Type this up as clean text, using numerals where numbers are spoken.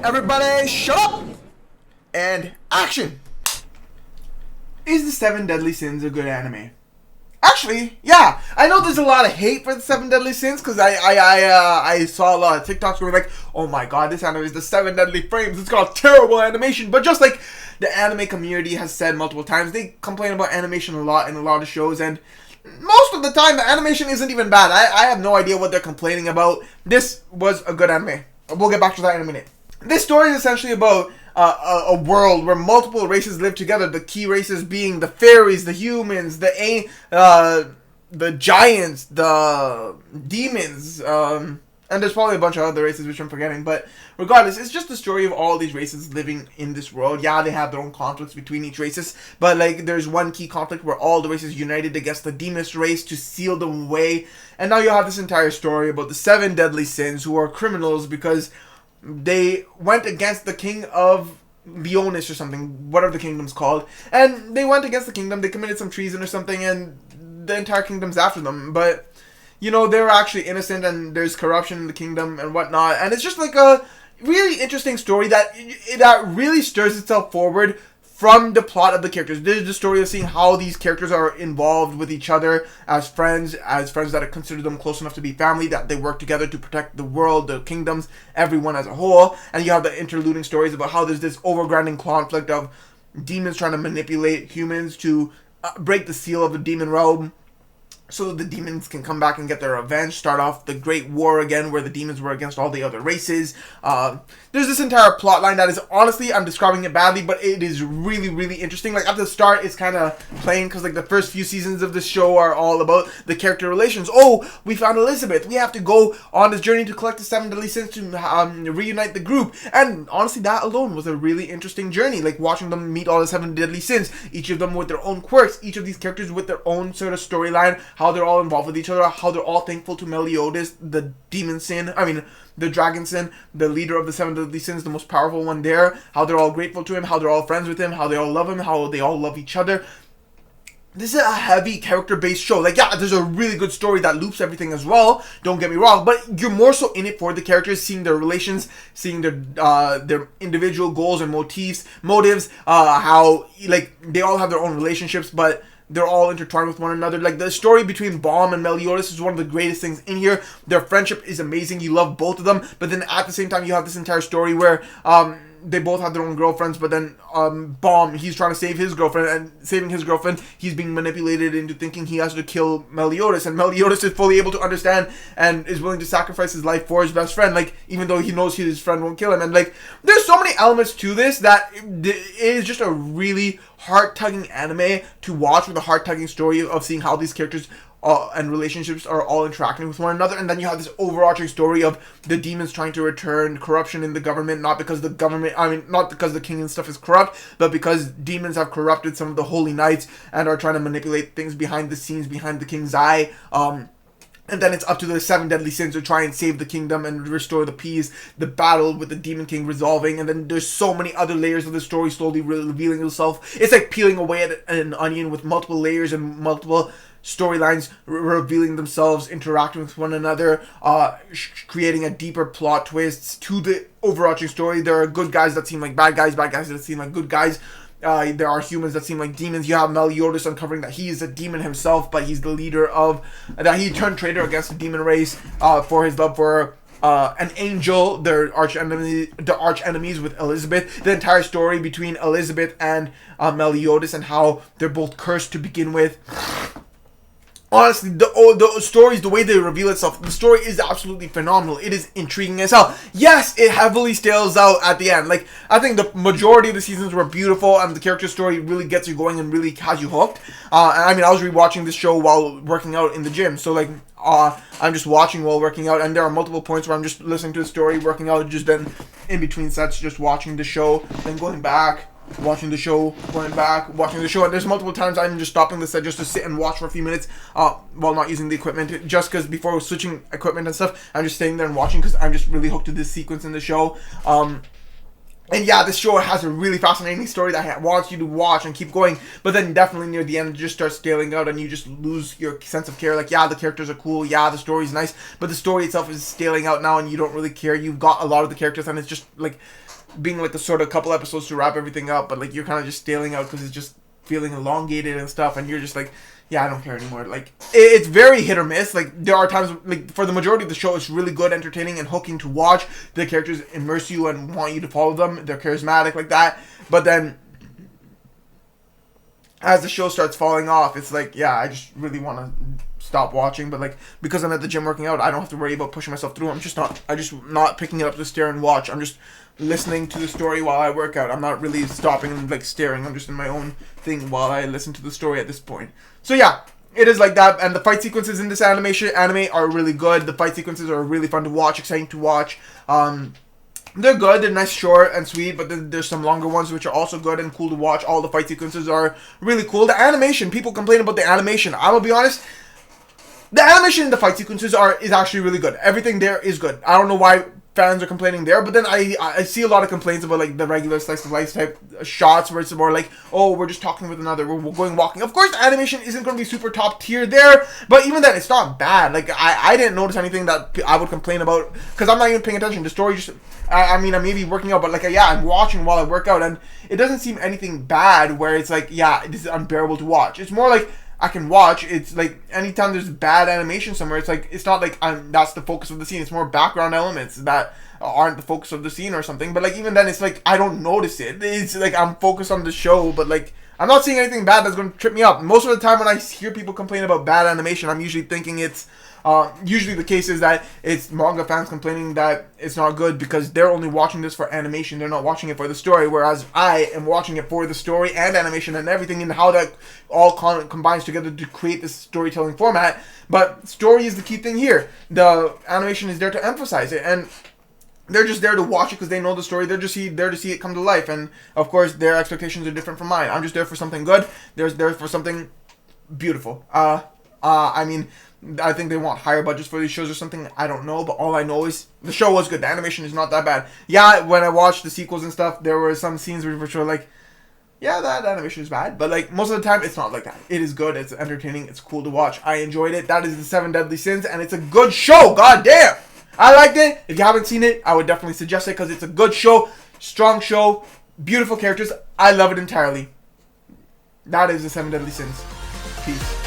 Everybody shut up and action. Is the Seven Deadly Sins a good anime? Actually, yeah. I know there's a lot of hate for the Seven Deadly Sins because I saw a lot of TikToks where like, oh my god, this anime is the Seven Deadly Frames. It's got terrible animation. But just like the anime community has said multiple times, they complain about animation a lot in a lot of shows, and most of the time the animation isn't even bad. I have no idea what they're complaining about. This was a good anime. We'll get back to that in a minute. This story is essentially about a world where multiple races live together. The key races being the fairies, the humans, the giants, the demons, and there's probably a bunch of other races which I'm forgetting. But regardless, it's just the story of all these races living in this world. Yeah, they have their own conflicts between each races, but like there's one key conflict where all the races united against the demonist race to seal them away. And now you have this entire story about the Seven Deadly Sins, who are criminals because they went against the king of Leonis or something, whatever the kingdom's called, and they went against the kingdom. They committed some treason or something, and the entire kingdom's after them. But you know, they were actually innocent, and there's corruption in the kingdom and whatnot. And it's just like a really interesting story that really stirs itself forward from the plot of the characters. This is the story of seeing how these characters are involved with each other as friends that consider them close enough to be family, that they work together to protect the world, the kingdoms, everyone as a whole. And you have the interluding stories about how there's this overgrinding conflict of demons trying to manipulate humans to break the seal of the demon realm, so that the demons can come back and get their revenge, start off the Great War again, where the demons were against all the other races. There's this entire plot line that is, honestly, I'm describing it badly, but it is really, really interesting. Like, at the start, it's kind of plain, because, like, the first few seasons of the show are all about the character relations. Oh, we found Elizabeth. We have to go on this journey to collect the Seven Deadly Sins to reunite the group. And, honestly, that alone was a really interesting journey. Like, watching them meet all the Seven Deadly Sins, each of them with their own quirks, each of these characters with their own sort of storyline, how they're all involved with each other, how they're all thankful to Meliodas, the the dragon sin, the leader of the Seven Deadly Sins, the most powerful one there, how they're all grateful to him, how they're all friends with him, how they all love him, how they all love each other. This is a heavy character-based show. Like, yeah, there's a really good story that loops everything as well, don't get me wrong, but you're more so in it for the characters, seeing their relations, seeing their individual goals and motives, how, like, they all have their own relationships, but they're all intertwined with one another. Like, the story between Baum and Meliodas is one of the greatest things in here. Their friendship is amazing. You love both of them. But then at the same time, you have this entire story where they both have their own girlfriends. But then Baum, he's trying to save his girlfriend. And saving his girlfriend, he's being manipulated into thinking he has to kill Meliodas. And Meliodas is fully able to understand and is willing to sacrifice his life for his best friend. Like, even though he knows his friend won't kill him. And, like, there's so many elements to this that it is just a really heart-tugging anime to watch, with a heart-tugging story of seeing how these characters and relationships are all interacting with one another. And then you have this overarching story of the demons trying to return corruption in the government, not because the king and stuff is corrupt, but because demons have corrupted some of the holy knights and are trying to manipulate things behind the scenes, behind the king's eye. And then it's up to the Seven Deadly Sins to try and save the kingdom and restore the peace, the battle with the Demon King resolving, and then there's so many other layers of the story slowly revealing itself. It's like peeling away at an onion with multiple layers and multiple storylines revealing themselves, interacting with one another, creating a deeper plot twists to the overarching story. There are good guys that seem like bad guys that seem like good guys. There are humans that seem like demons. You have Meliodas uncovering that he is a demon himself, but he's the leader of... that he turned traitor against the demon race for his love for an angel, their arch enemies with Elizabeth. The entire story between Elizabeth and Meliodas and how they're both cursed to begin with. Honestly, the stories, the way they reveal itself, the story is absolutely phenomenal. It is intriguing as hell. Yes, it heavily stales out at the end. Like, I think the majority of the seasons were beautiful, and the character story really gets you going and really has you hooked. I mean, I was rewatching this show while working out in the gym, so like, I'm just watching while working out, and there are multiple points where I'm just listening to the story, working out, just then in between sets, just watching the show, then going back, watching the show, going back, watching the show, and there's multiple times I'm just stopping the set just to sit and watch for a few minutes while not using the equipment, just because before switching equipment and stuff, I'm just staying there and watching because I'm just really hooked to this sequence in the show. And yeah, this show has a really fascinating story that wants you to watch and keep going, but then definitely near the end it just starts scaling out and you just lose your sense of care. Like, yeah, the characters are cool, yeah, the story's nice, but the story itself is scaling out now and you don't really care. You've got a lot of the characters and it's just like being like a sort of couple episodes to wrap everything up, but like you're kind of just scaling out because it's just feeling elongated and stuff, and you're just like, yeah, I don't care anymore. Like, it's very hit or miss. Like, there are times, like, for the majority of the show, it's really good, entertaining, and hooking to watch. The characters immerse you and want you to follow them. They're charismatic like that. But then, as the show starts falling off, it's like, yeah, I just really want to stop watching. But, like, because I'm at the gym working out, I don't have to worry about pushing myself through. I'm just not picking it up to stare and watch. I'm just listening to the story while I work out. I'm not really stopping and, like, staring. I'm just in my own thing while I listen to the story at this point. So yeah, it is like that, and the fight sequences in this anime are really good. The fight sequences are really fun to watch, exciting to watch. They're good, they're nice, short and sweet, but then there's some longer ones which are also good and cool to watch. All the fight sequences are really cool. The animation, people complain about the animation. I'm gonna be honest, the animation in the fight sequences is actually really good. Everything there is good. I don't know why fans are complaining there, but then I see a lot of complaints about like the regular slice of life type shots where it's more like, oh, we're just talking with another, we're going walking. Of course the animation isn't going to be super top tier there, but even then it's not bad. Like I didn't notice anything that I would complain about because I'm not even paying attention. The story just, I mean, I may be working out, but like, yeah, I'm watching while I work out, and it doesn't seem anything bad where it's like, yeah, this is unbearable to watch. It's more like I can watch. It's like anytime there's bad animation somewhere, it's like, it's not like that's the focus of the scene. It's more background elements that aren't the focus of the scene or something. But like even then, it's like I don't notice it. It's like I'm focused on the show, but like I'm not seeing anything bad that's going to trip me up. Most of the time when I hear people complain about bad animation, I'm usually thinking it's usually the case is that it's manga fans complaining that it's not good because they're only watching this for animation. They're not watching it for the story, whereas I am watching it for the story and animation and everything and how that all combines together to create this storytelling format. But story is the key thing here. The animation is there to emphasize it, and they're just there to watch it because they know the story. They're just there to see it come to life, and of course their expectations are different from mine. I'm just there for something good. They're there for something beautiful. I mean, I think they want higher budgets for these shows or something. I don't know, but all I know is the show was good. The animation is not that bad. Yeah, when I watched the sequels and stuff, there were some scenes which were like, yeah, that animation is bad. But like most of the time, it's not like that. It is good. It's entertaining. It's cool to watch. I enjoyed it. That is the 7 Deadly Sins, and it's a good show. God damn, I liked it. If you haven't seen it, I would definitely suggest it because it's a good show, strong show, beautiful characters. I love it entirely. That is the 7 Deadly Sins. Peace.